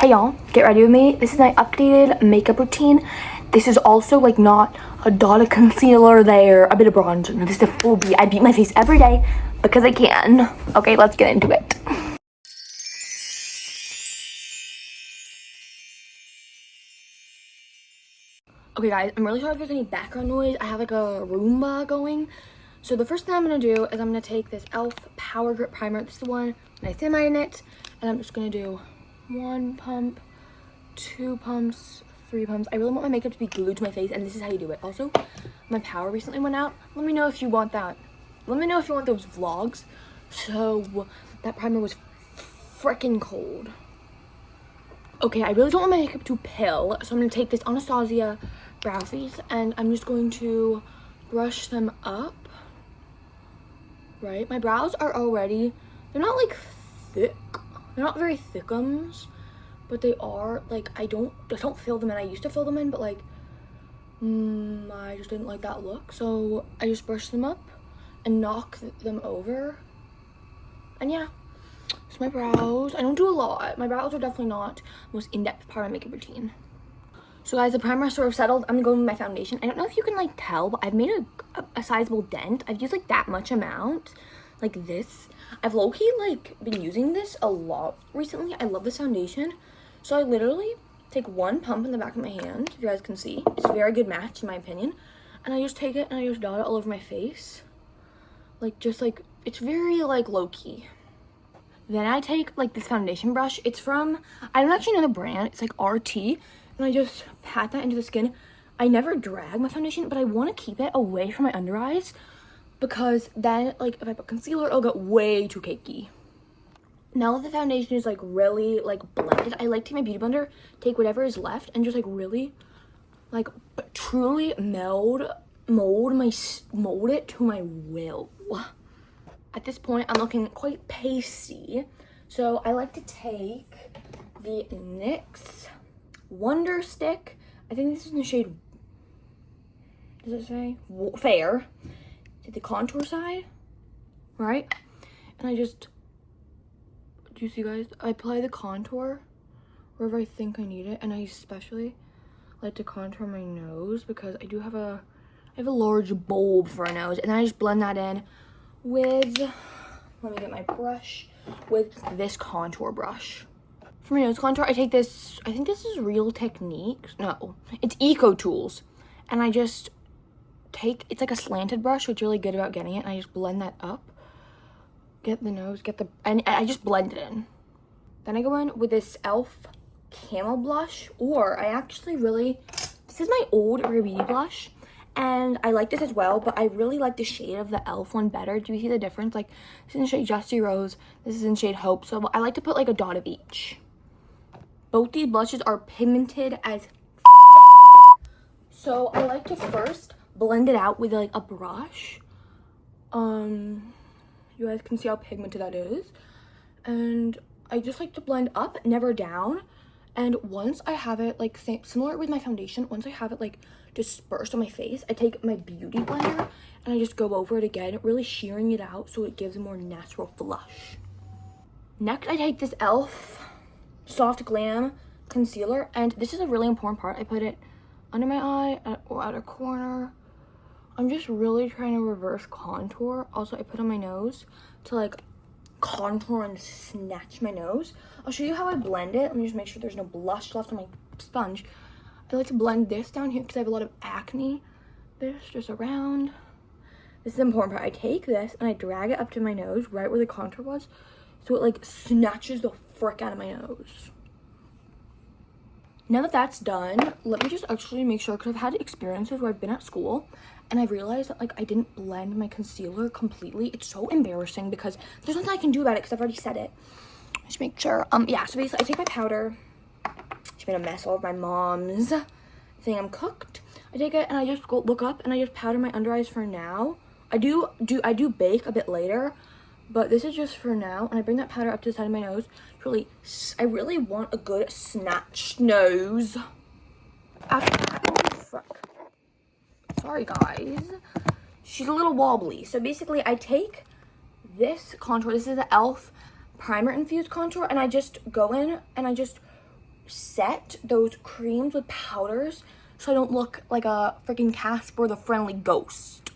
Hey y'all, get ready with me. This is my updated makeup routine. This is also like not a dot of concealer there, a bit of bronzer. No, this is a full beat. I beat my face every day because I can. Okay, let's get into it. Okay guys, I'm really sorry if there's any background noise. I have like a Roomba going. So the first thing I'm gonna do is I'm gonna take this e.l.f. Power Grip Primer. This is the one, and I thin in it. And I'm just gonna do 1 pump, 2 pumps, 3 pumps. I really want my makeup to be glued to my face, and this is how you do it. Also, my power recently went out. Let me know if you want that. Let me know if you want those vlogs. So that primer was freaking cold. Okay, I really don't want my makeup to pill, so I'm gonna take this Anastasia brow face, and I'm just going to brush them up. Right, my brows are already, they're not like thick. They're not very thickums, but they are like, I don't fill them in. I used to fill them in, but like I just didn't like that look, so I just brush them up and knock them over. And yeah, so my brows, I don't do a lot. My brows are definitely not the most in-depth part of my makeup routine. So guys, the primer is sort of settled. I'm gonna go with my foundation. I don't know if you can like tell, but I've made a sizable dent. I've used like that much amount, like this. I've low-key like been using this a lot recently. I love this foundation. So I literally take 1 pump in the back of my hand, if you guys can see. It's a very good match in my opinion. And I just take it and I just dot it all over my face. Like just like, it's very like low-key. Then I take like this foundation brush. It's from, I don't actually know the brand. It's like RT. And I just pat that into the skin. I never drag my foundation, but I want to keep it away from my under eyes because then, like, if I put concealer, it'll get way too cakey. Now that the foundation is, like, really, like, blended, I like to take my beauty blender, take whatever is left, and just, like, really, like, truly mold it to my will. At this point, I'm looking quite pasty, so I like to take the NYX Wonder Stick. I think this is in the shade, does it say? Fair. To the contour side, right? And I just, do you see guys? I apply the contour wherever I think I need it, and I especially like to contour my nose because I have a large bulb for a nose, and then I just blend that in with, let me get my brush, with this contour brush. For my nose contour, I take this, I think this is Real Techniques. No, it's Eco Tools. And I just take, it's like a slanted brush, which is really good about getting it. And I just blend that up. Get the nose, and I just blend it in. Then I go in with this e.l.f. Camel Blush, or I actually really, this is my old Rare Beauty blush. And I like this as well, but I really like the shade of the e.l.f. one better. Do you see the difference? Like, this is in shade Justy Rose, this is in shade Hope. So I like to put like a dot of each. Both these blushes are pigmented as so I like to first blend it out with like a brush. You guys can see how pigmented that is. And I just like to blend up, never down. And once I have it, like similar with my foundation, once I have it like dispersed on my face, I take my beauty blender and I just go over it again, really shearing it out so it gives a more natural flush. Next, I take this e.l.f. Soft Glam concealer, and this is a really important part. I put it under my eye or outer corner. I'm just really trying to reverse contour. Also, I put on my nose to like contour and snatch my nose. I'll show you how I blend it. Let me just make sure there's no blush left on my sponge. I like to blend this down here because I have a lot of acne. This just around. This is the important part. I take this and I drag it up to my nose right where the contour was, so it like snatches the frick out of my nose. Now that that's done, let me just actually make sure, because I've had experiences where I've been at school and I've realized that like I didn't blend my concealer completely. It's so embarrassing because there's nothing I can do about it because I've already said it. Just make sure. Yeah, so basically I take my powder. She made a mess all of my mom's thing. I'm cooked. I take it and I just go look up and I just powder my under eyes for now. I do bake a bit later, but this is just for now. And I bring that powder up to the side of my nose. I really want a good snatched nose. Sorry guys. She's a little wobbly. So basically I take this contour. This is the e.l.f. primer infused contour, and I just go in and I just set those creams with powders so I don't look like a freaking Casper the Friendly Ghost.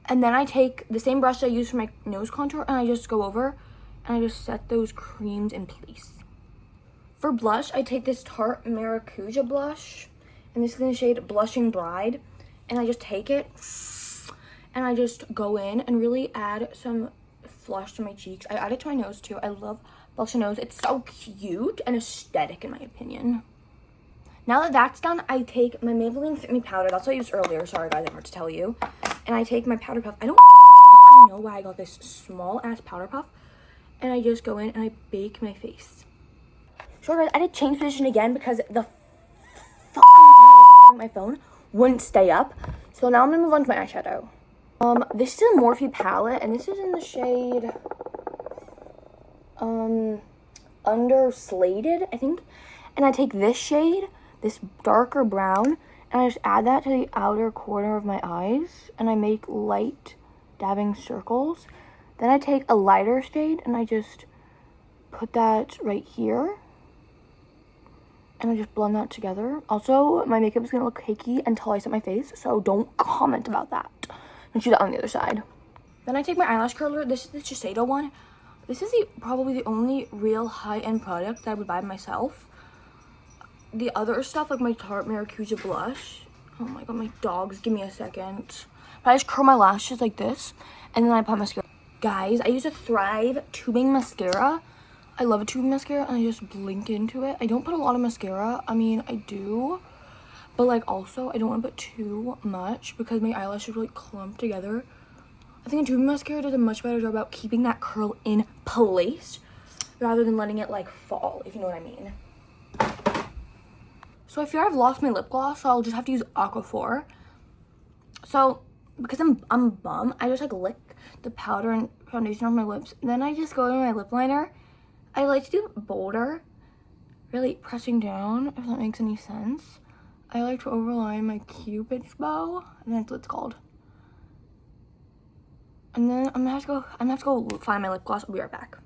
And then I take the same brush I use for my nose contour and I just go over and I just set those creams in place. For blush, I take this Tarte Maracuja blush, and this is in the shade Blushing Bride, and I just take it and I just go in and really add some flush to my cheeks. I add it to my nose too. I love blush and nose. It's so cute and aesthetic in my opinion. Now that that's done, I take my Maybelline Fit Me powder. That's what I used earlier. Sorry guys, I forgot to tell you. And I take my powder puff. I don't know why I got this small ass powder puff. And I just go in and I bake my face. So guys, I had to change position again because the my phone wouldn't stay up. So now I'm gonna move on to my eyeshadow. This is a Morphe palette, and this is in the shade Under Slated, I think. And I take this shade, this darker brown, and I just add that to the outer corner of my eyes, and I make light dabbing circles. Then I take a lighter shade and I just put that right here. And I just blend that together. Also, my makeup is gonna look cakey until I set my face, so don't comment about that. And do that on the other side. Then I take my eyelash curler. This is the Shiseido one. This is probably the only real high-end product that I would buy myself. The other stuff, like my Tarte Maracuja blush. Oh my god, my dogs, give me a second. But I just curl my lashes like this, and then I put mascara. Guys, I use a Thrive tubing mascara. I love a tubing mascara, and I just blink into it. I don't put a lot of mascara. I mean, I do. But, like, also, I don't want to put too much because my eyelashes really clump together. I think a tubing mascara does a much better job about keeping that curl in place rather than letting it, like, fall, if you know what I mean. So I fear I've lost my lip gloss, so I'll just have to use Aquaphor. So, because I'm bum, I just, like, lick the powder and foundation on my lips. Then I just go in my lip liner. I like to do it bolder, really pressing down, if that makes any sense. I like to overline my Cupid's bow, and that's what it's called. And then I'm gonna have to go find my lip gloss. I'll be right back.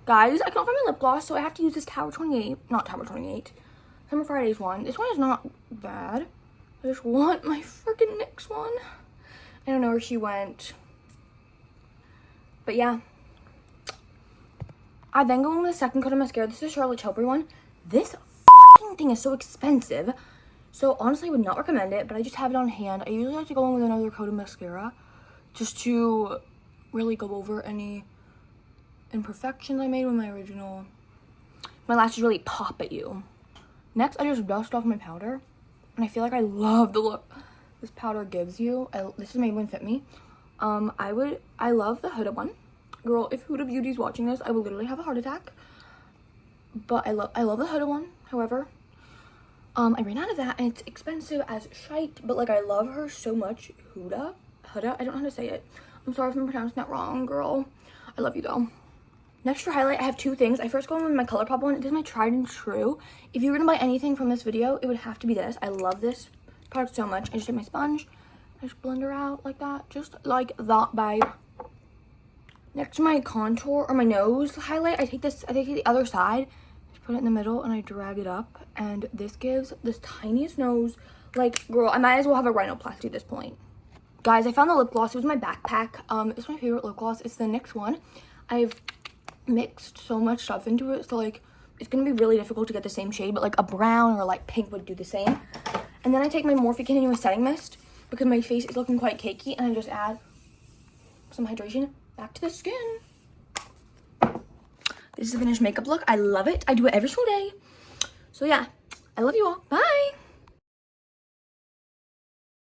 Guys, I can't find my lip gloss, so I have to use this Summer Fridays one. This one is not bad. I just want my freaking NYX one. I don't know where she went. But yeah. I then go in with the second coat of mascara. This is a Charlotte Tilbury one. This fucking thing is so expensive. So honestly, I would not recommend it, but I just have it on hand. I usually like to go in with another coat of mascara just to really go over any imperfections I made with my original. My lashes really pop at you. Next, I just dust off my powder. And I feel like I love the look this powder gives you. This is Maybelline Fit Me. I love the Huda one. Girl, if Huda Beauty is watching this, I will literally have a heart attack. But I love the Huda one. However, I ran out of that, and it's expensive as shite. But like, I love her so much. Huda. I don't know how to say it. I'm sorry if I'm pronouncing that wrong, girl. I love you though. Next for highlight, I have two things. I first go in with my ColourPop one. It is my tried and true. If you were gonna buy anything from this video, it would have to be this. I love this product so much. I just take my sponge. I just blend her out like that. Just like that, babe. Next to my contour or my nose highlight, I take the other side, just put it in the middle, and I drag it up. And this gives this tiniest nose. Like, girl, I might as well have a rhinoplasty at this point. Guys, I found the lip gloss. It was in my backpack. It's my favorite lip gloss. It's the NYX one. I've mixed so much stuff into it, so like, it's gonna be really difficult to get the same shade, but like a brown or a light pink would do the same. And then I take my Morphe Continuous Setting Mist because my face is looking quite cakey, and I just add some hydration back to the skin. This is the finished makeup look. I love it. I do it every single day. So yeah, I love you all. Bye.